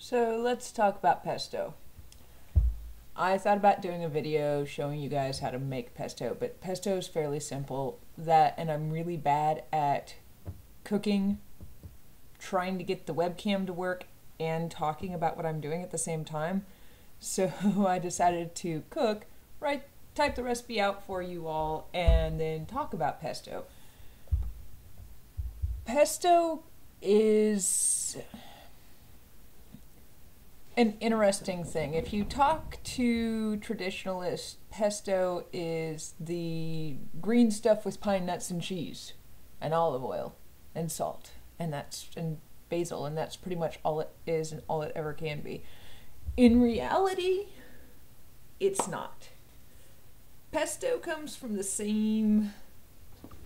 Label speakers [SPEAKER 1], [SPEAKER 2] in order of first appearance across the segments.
[SPEAKER 1] So let's talk about pesto. I thought about doing a video showing you guys how to make pesto, but pesto is fairly simple. And I'm really bad at cooking, trying to get the webcam to work, and talking about what I'm doing at the same time. So I decided to cook, type the recipe out for you all, and then talk about pesto. Pesto is an interesting thing. If you talk to traditionalists, pesto is the green stuff with pine nuts and cheese and olive oil and salt and basil, and that's pretty much all it is and all it ever can be. In reality, it's not. Pesto comes from the same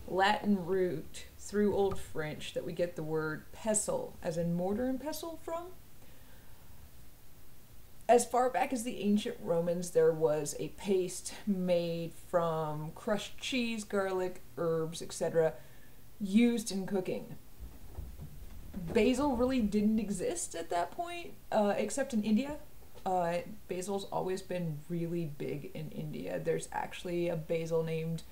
[SPEAKER 1] Latin root through Old French that we get the word pestle, as in mortar and pestle, from. As far back as the ancient Romans, there was a paste made from crushed cheese, garlic, herbs, etc., used in cooking. Basil really didn't exist at that point, except in India. Basil's always been really big in India. There's actually a basil named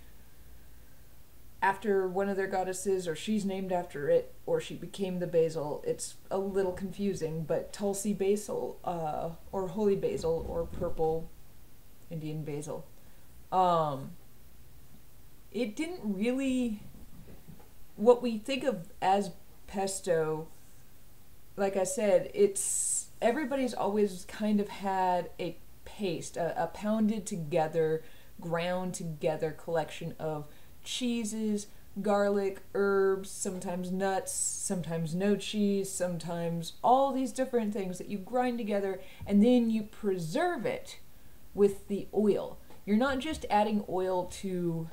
[SPEAKER 1] after one of their goddesses, or she's named after it, or she became the basil. It's a little confusing, but Tulsi basil, or holy basil, or purple Indian basil. It didn't really, what we think of as pesto, like I said, everybody's always kind of had a paste, a pounded together, ground together collection of cheeses, garlic, herbs, sometimes nuts, sometimes no cheese, sometimes all these different things that you grind together, and then you preserve it with the oil. You're not just adding oil to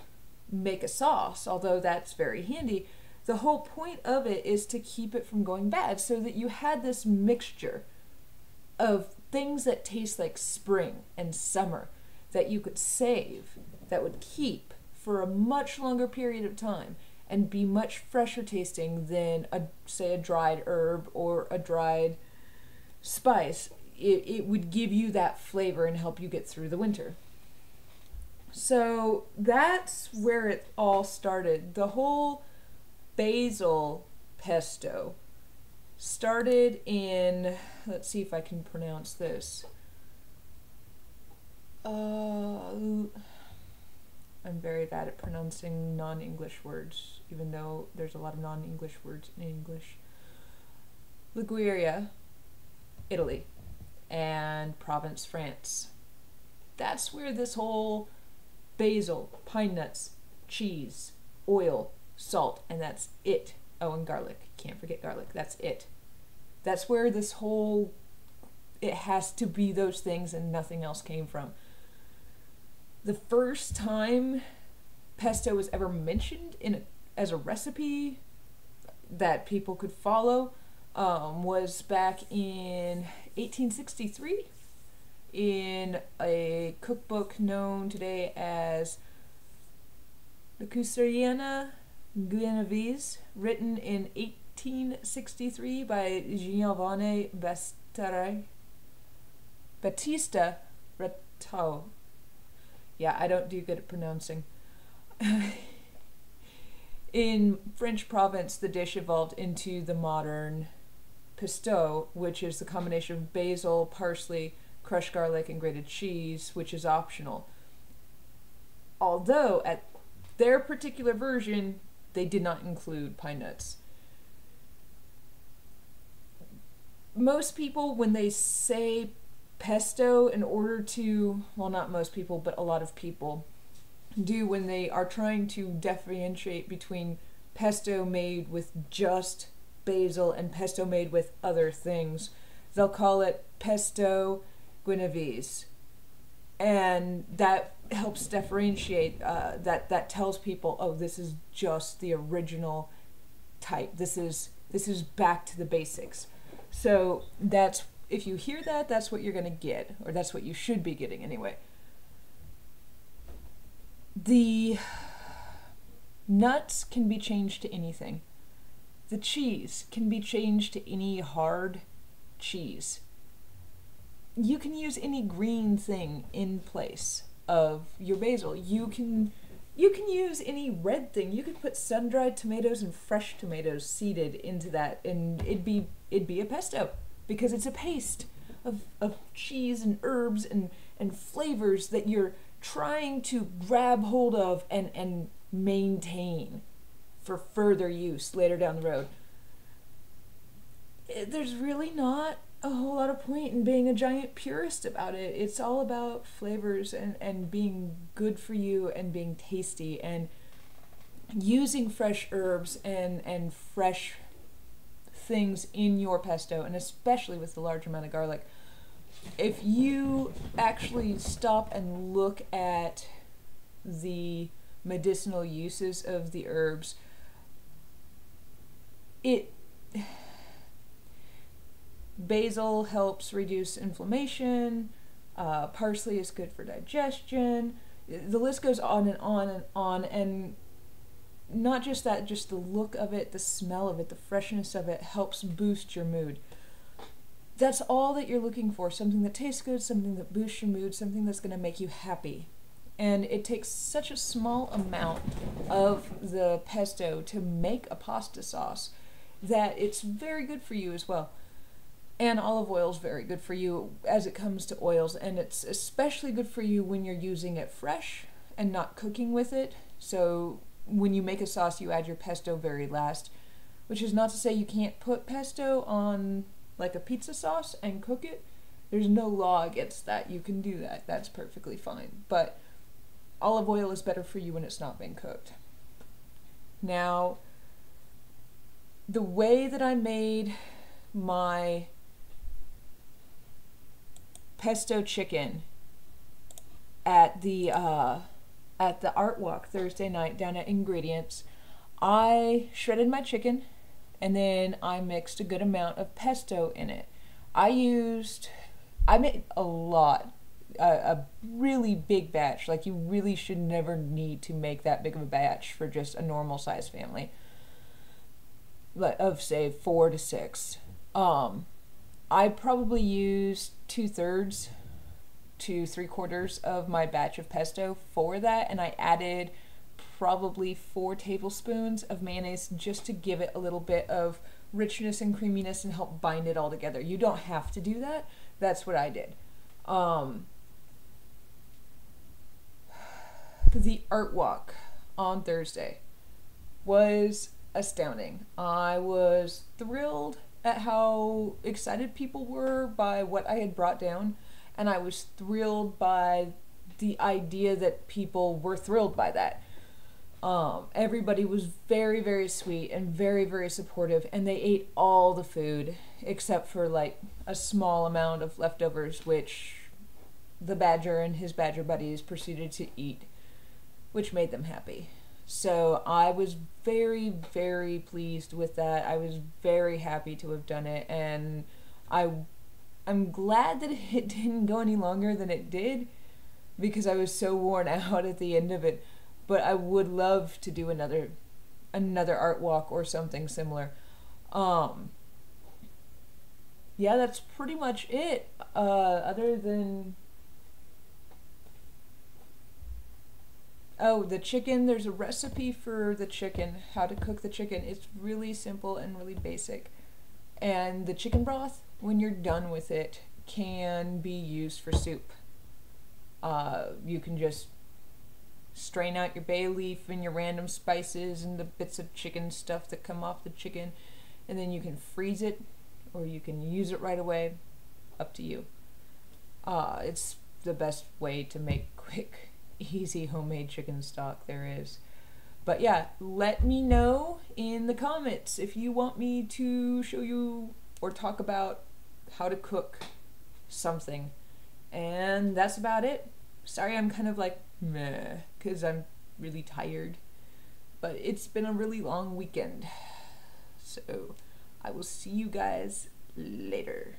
[SPEAKER 1] make a sauce, although that's very handy. The whole point of it is to keep it from going bad, so that you had this mixture of things that taste like spring and summer that you could save, that would keep for a much longer period of time and be much fresher tasting than, say, a dried herb or a dried spice. It would give you that flavor and help you get through the winter. So that's where it all started. The whole basil pesto started in, let's see if I can pronounce this. I'm very bad at pronouncing non-English words, even though there's a lot of non-English words in English. Liguria, Italy, and Provence, France. That's where this whole basil, pine nuts, cheese, oil, salt, and that's it. Oh, and garlic. Can't forget garlic. That's it. That's where this whole, it has to be those things and nothing else came from. The first time pesto was ever mentioned as a recipe that people could follow was back in 1863 in a cookbook known today as the Cucina Genovese, written in 1863 by Giovanni Battista Retto. Yeah, I don't do good at pronouncing. In French Provence, the dish evolved into the modern pesto, which is the combination of basil, parsley, crushed garlic, and grated cheese, which is optional. Although, at their particular version, they did not include pine nuts. Most people, when they say pesto, in order to, well, not most people, but a lot of people do when they are trying to differentiate between pesto made with just basil and pesto made with other things, they'll call it pesto Genovese. And that helps differentiate, that tells people, oh, this is just the original type. This is back to the basics. So that's, if you hear that, that's what you're going to get, or that's what you should be getting anyway. The nuts can be changed to anything. The cheese can be changed to any hard cheese. you can use any green thing in place of your basil. You can use any red thing. You could put sun-dried tomatoes and fresh tomatoes seeded into that, and it'd be a pesto, because it's a paste of cheese and herbs and flavors that you're trying to grab hold of and maintain for further use later down the road. There's really not a whole lot of point in being a giant purist about it. It's all about flavors and being good for you and being tasty and using fresh herbs and fresh things in your pesto, and especially with the large amount of garlic. If you actually stop and look at the medicinal uses of the herbs, basil helps reduce inflammation, parsley is good for digestion, the list goes on and on and on, and not just that, just the look of it, the smell of it, the freshness of it helps boost your mood. That's all that you're looking for, something that tastes good, something that boosts your mood, something that's going to make you happy. And it takes such a small amount of the pesto to make a pasta sauce that it's very good for you as well. And olive oil is very good for you as it comes to oils, and it's especially good for you when you're using it fresh and not cooking with it. So when you make a sauce, you add your pesto very last, which is not to say you can't put pesto on like a pizza sauce and cook it. There's no law against that. You can do that. That's perfectly fine. But olive oil is better for you when it's not been cooked. Now, the way that I made my pesto chicken at the art walk Thursday night down at Ingredients, I shredded my chicken and then I mixed a good amount of pesto in it. I made a lot, a really big batch. Like, you really should never need to make that big of a batch for just a normal size family, but of say 4 to 6. I probably used 2/3 to 3/4 of my batch of pesto for that, and I added probably 4 tablespoons of mayonnaise just to give it a little bit of richness and creaminess and help bind it all together. You don't have to do that. That's what I did. The art walk on Thursday was astounding. I was thrilled at how excited people were by what I had brought down, and I was thrilled by the idea that people were thrilled by that. Everybody was very, very sweet and very, very supportive, and they ate all the food except for like a small amount of leftovers, which the badger and his badger buddies proceeded to eat, which made them happy. So I was very, very pleased with that. I was very happy to have done it, and I'm glad that it didn't go any longer than it did, because I was so worn out at the end of it. But I would love to do another art walk or something similar. Yeah, that's pretty much it. Other than, oh, the chicken, there's a recipe for the chicken, how to cook the chicken. It's really simple and really basic. And the chicken broth, when you're done with it, can be used for soup. You can just strain out your bay leaf and your random spices and the bits of chicken stuff that come off the chicken, and then you can freeze it or you can use it right away. Up to you. It's the best way to make quick, easy homemade chicken stock there is. But yeah, let me know in the comments if you want me to show you or talk about how to cook something. And that's about it. Sorry, I'm kind of like meh, because I'm really tired. But it's been a really long weekend. So I will see you guys later.